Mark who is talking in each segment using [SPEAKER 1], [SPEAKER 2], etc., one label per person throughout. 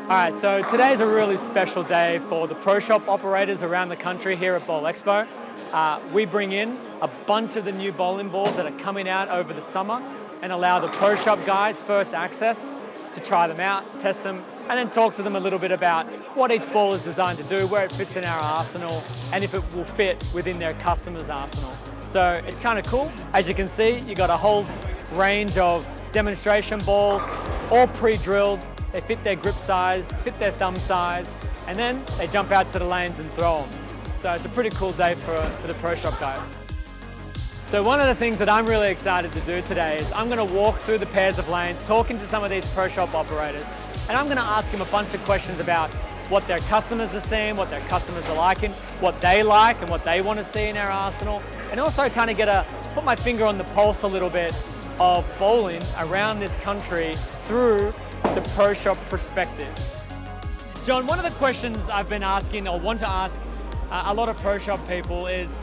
[SPEAKER 1] All right, so today's a really special day for the pro shop operators around the country here at Bowl Expo. We bring in a bunch of the new bowling balls that are coming out over the summer and allow the pro shop guys first access to try them out, test them, and then talk to them a little bit about what each ball is designed to do, where it fits in our arsenal, and if it will fit within their customer's arsenal. So it's kind of cool. As you can see, you got a whole range of demonstration balls, all pre-drilled. They fit their grip size, fit their thumb size, and then they jump out to the lanes and throw them. So it's a pretty cool day for the pro shop guys. So one of the things that I'm really excited to do today is I'm going to walk through the pairs of lanes, talking to some of these pro shop operators, and I'm going to ask them a bunch of questions about what their customers are seeing, what their customers are liking, what they like and what they want to see in their arsenal, and also kind of put my finger on the pulse a little bit of bowling around this country through the pro shop perspective. John, one of the questions I've been asking or want to ask a lot of pro shop people is,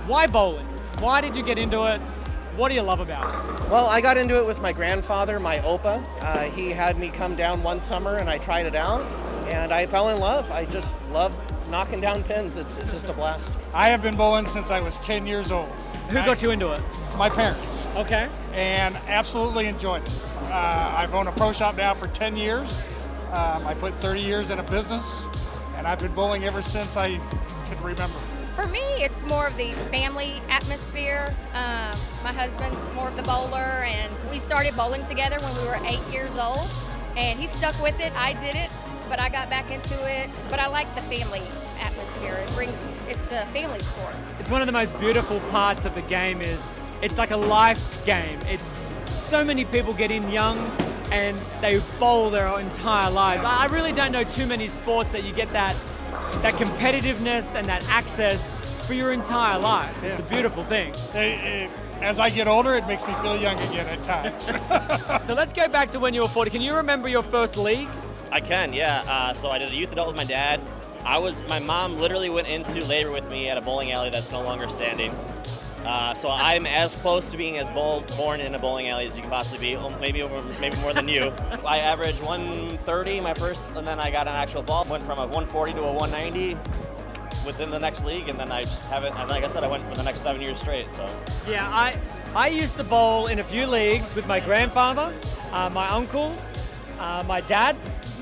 [SPEAKER 1] why bowling? Why did you get into it? What do you love about it?
[SPEAKER 2] Well, I got into it with my grandfather, my Opa. He had me come down one summer and I tried it out and I fell in love. I just love knocking down pins. It's just a blast.
[SPEAKER 3] I have been bowling since I was 10 years old.
[SPEAKER 1] Who got you into it?
[SPEAKER 3] My parents.
[SPEAKER 1] Okay.
[SPEAKER 3] And absolutely enjoyed it. I've owned a pro shop now for 10 years. I put 30 years in a business and I've been bowling ever since I can remember.
[SPEAKER 4] For me, it's more of the family atmosphere. My husband's more of the bowler, and we started bowling together when we were 8 years old, and he stuck with it. I did it, but I got back into it. But I like the family atmosphere. It's a family sport.
[SPEAKER 1] It's one of the most beautiful parts of the game is it's like a life game. It's so many people get in young and they bowl their entire lives. I really don't know too many sports that you get that competitiveness and that access for your entire life. It's a beautiful thing.
[SPEAKER 3] As I get older, it makes me feel young again at times.
[SPEAKER 1] So let's go back to when you were 40. Can you remember your first league?
[SPEAKER 5] I can, yeah. So I did a youth adult with my dad. My mom literally went into labor with me at a bowling alley that's no longer standing. So I'm as close to being as born in a bowling alley as you can possibly be, maybe more than you. I averaged 130 my first, and then I got an actual ball. Went from a 140 to a 190 within the next league, and then I just haven't, and like I said, I went for the next 7 years straight, so.
[SPEAKER 1] Yeah, I used to bowl in a few leagues with my grandfather, my uncles, my dad,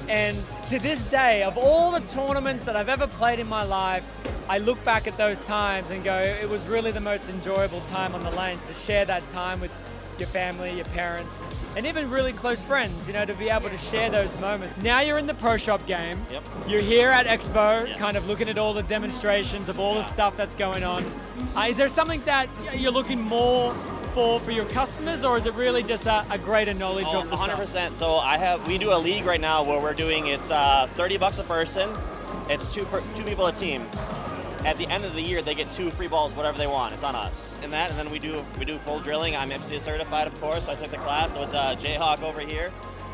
[SPEAKER 1] and to this day, of all the tournaments that I've ever played in my life, I look back at those times and go, it was really the most enjoyable time on the lanes, to share that time with your family, your parents, and even really close friends, to be able to share those moments. Now you're in the pro shop game.
[SPEAKER 5] Yep.
[SPEAKER 1] You're here at Expo,
[SPEAKER 5] Yes.
[SPEAKER 1] kind of looking at all the demonstrations of all the stuff that's going on. Is there something that you're looking more for your customers, or is it really just a greater knowledge of the
[SPEAKER 5] 100%.
[SPEAKER 1] stuff?
[SPEAKER 5] So we do a league right now where we're doing, it's $30 a person. It's two people a team. At the end of the year, they get 2 free balls, whatever they want. It's on us. And then we do full drilling. I'm MCA certified, of course. So I took the class with Jayhawk over here,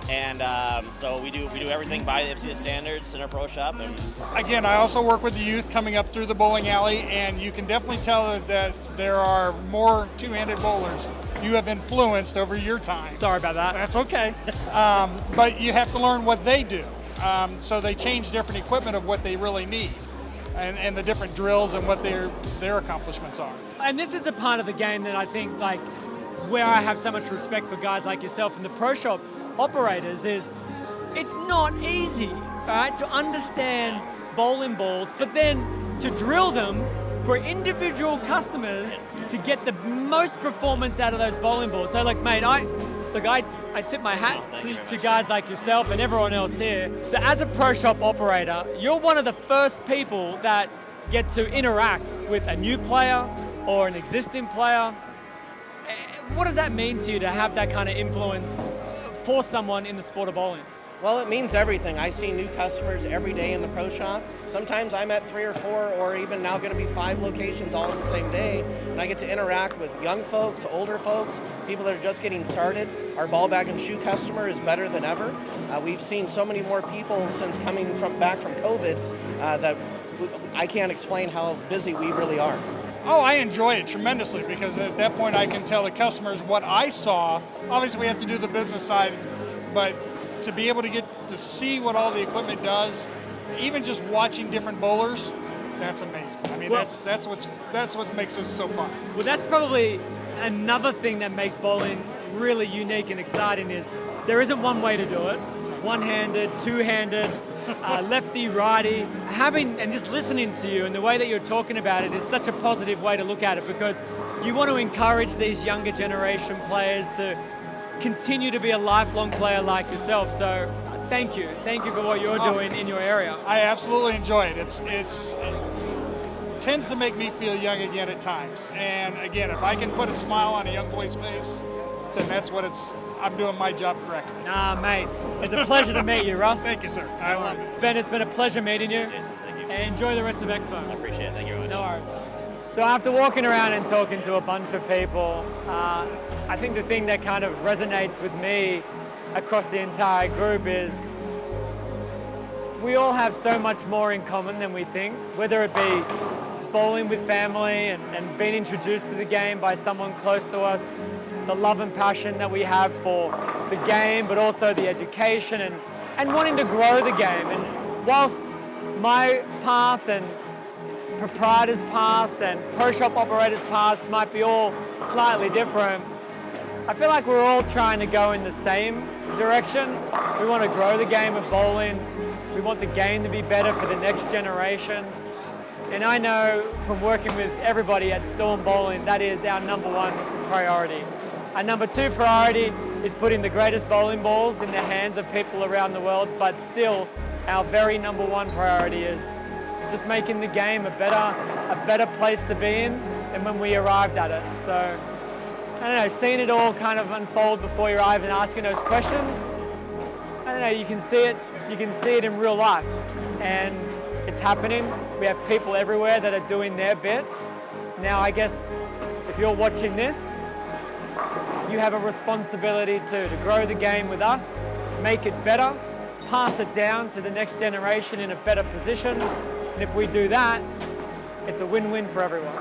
[SPEAKER 5] and so we do everything by the MCA standards in our pro shop. And
[SPEAKER 3] Again, I also work with the youth coming up through the bowling alley, and you can definitely tell that there are more two-handed bowlers you have influenced over your time.
[SPEAKER 1] Sorry about that.
[SPEAKER 3] That's okay. But you have to learn what they do. So they change different equipment of what they really need. And the different drills and what their accomplishments are.
[SPEAKER 1] And this is the part of the game that I think, where I have so much respect for guys like yourself and the pro shop operators is, it's not easy, right, to understand bowling balls, but then to drill them for individual customers to get the most performance out of those bowling balls. So mate, I tip my hat to guys like yourself and everyone else here. So as a pro shop operator, you're one of the first people that get to interact with a new player or an existing player. What does that mean to you to have that kind of influence for someone in the sport of bowling?
[SPEAKER 2] Well, it means everything. I see new customers every day in the pro shop. Sometimes I'm at 3 or 4 or even now going to be 5 locations all in the same day. And I get to interact with young folks, older folks, people that are just getting started. Our ball bag and shoe customer is better than ever. We've seen so many more people since coming back from COVID that I can't explain how busy we really are.
[SPEAKER 3] Oh, I enjoy it tremendously because at that point I can tell the customers what I saw. Obviously we have to do the business side, but to be able to get to see what all the equipment does, even just watching different bowlers, that's amazing. I mean,
[SPEAKER 1] Well-
[SPEAKER 3] that's what makes this so fun.
[SPEAKER 1] Well, that's probably another thing that makes bowling really unique and exciting is there isn't one way to do it. One-handed, two-handed, lefty, righty. Having and just listening to you and the way that you're talking about it is such a positive way to look at it because you want to encourage these younger generation players to continue to be a lifelong player like yourself. So thank you for what you're doing in your area.
[SPEAKER 3] I absolutely enjoy it. It tends to make me feel young again at times. And again, if I can put a smile on a young boy's face, then that's what I'm doing my job correctly.
[SPEAKER 1] Nah, mate, it's a pleasure to meet you, Russ.
[SPEAKER 3] Thank you, sir. I love it.
[SPEAKER 1] Ben, it's been a pleasure meeting you.
[SPEAKER 5] Jason, thank you.
[SPEAKER 1] And enjoy the rest of Expo.
[SPEAKER 5] I appreciate it. Thank you very much.
[SPEAKER 1] No worries. So after walking around and talking to a bunch of people, I think the thing that kind of resonates with me across the entire group is we all have so much more in common than we think, whether it be bowling with family and being introduced to the game by someone close to us, the love and passion that we have for the game, but also the education and wanting to grow the game. And whilst my path and proprietor's path and pro shop operator's paths might be all slightly different, I feel like we're all trying to go in the same direction. We want to grow the game of bowling. We want the game to be better for the next generation. And I know from working with everybody at Storm Bowling, that is our number one priority. Our number two priority is putting the greatest bowling balls in the hands of people around the world, but still our very number one priority is just making the game a better place to be in than when we arrived at it. So, I don't know, seeing it all kind of unfold before your eyes and asking those questions, I don't know, you can see it in real life. And it's happening. We have people everywhere that are doing their bit. Now, I guess if you're watching this, you have a responsibility to grow the game with us, make it better, pass it down to the next generation in a better position. And if we do that, it's a win-win for everyone.